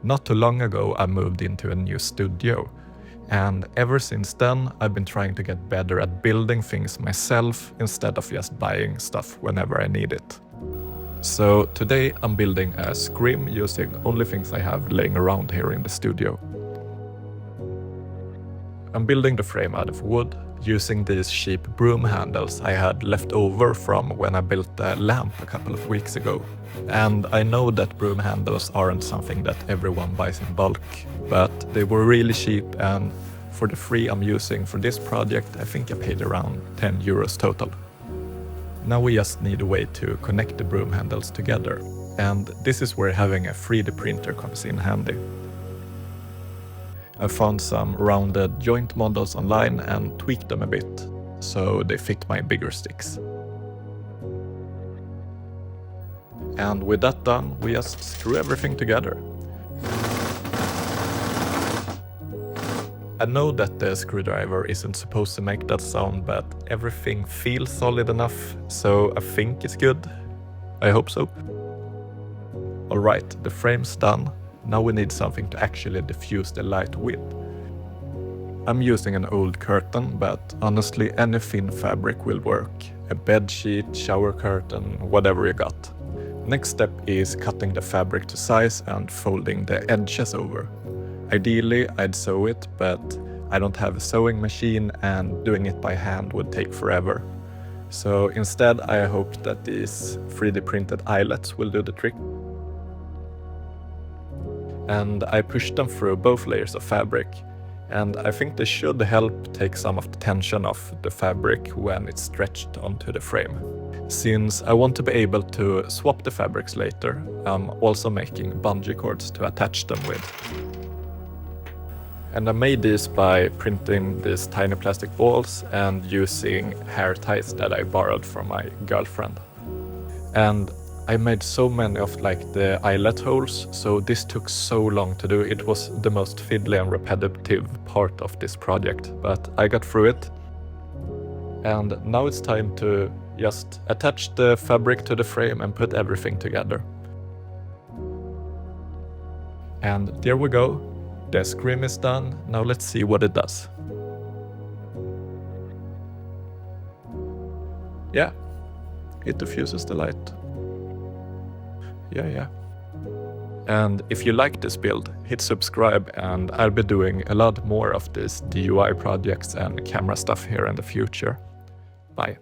Not too long ago I moved into a new studio, and ever since then I've been trying to get better at building things myself instead of just buying stuff whenever I need it. So today I'm building a scrim using only things I have laying around here in the studio. I'm building the frame out of wood, using these cheap broom handles I had left over from when I built the lamp a couple of weeks ago. And I know that broom handles aren't something that everyone buys in bulk, but they were really cheap, and for the 3 I'm using for this project I think I paid around 10 euros total. Now we just need a way to connect the broom handles together, and this is where having a 3D printer comes in handy. I found some rounded joint models online and tweaked them a bit, so they fit my bigger sticks. And with that done, we just screw everything together. I know that the screwdriver isn't supposed to make that sound, but everything feels solid enough, so I think it's good. I hope so. Alright, the frame's done. Now we need something to actually diffuse the light with. I'm using an old curtain, but honestly any thin fabric will work. A bed sheet, shower curtain, whatever you got. Next step is cutting the fabric to size and folding the edges over. Ideally I'd sew it, but I don't have a sewing machine and doing it by hand would take forever. So instead I hope that these 3D printed eyelets will do the trick. And I pushed them through both layers of fabric, and I think they should help take some of the tension off the fabric when it's stretched onto the frame. Since I want to be able to swap the fabrics later, I'm also making bungee cords to attach them with. And I made these by printing these tiny plastic balls and using hair ties that I borrowed from my girlfriend. And I made so many of the eyelet holes, so this took so long to do. It was the most fiddly and repetitive part of this project, but I got through it. And now it's time to just attach the fabric to the frame and put everything together. And there we go. The scrim is done. Now let's see what it does. Yeah, it diffuses the light. Yeah. And if you like this build, hit subscribe, and I'll be doing a lot more of these DIY projects and camera stuff here in the future. Bye.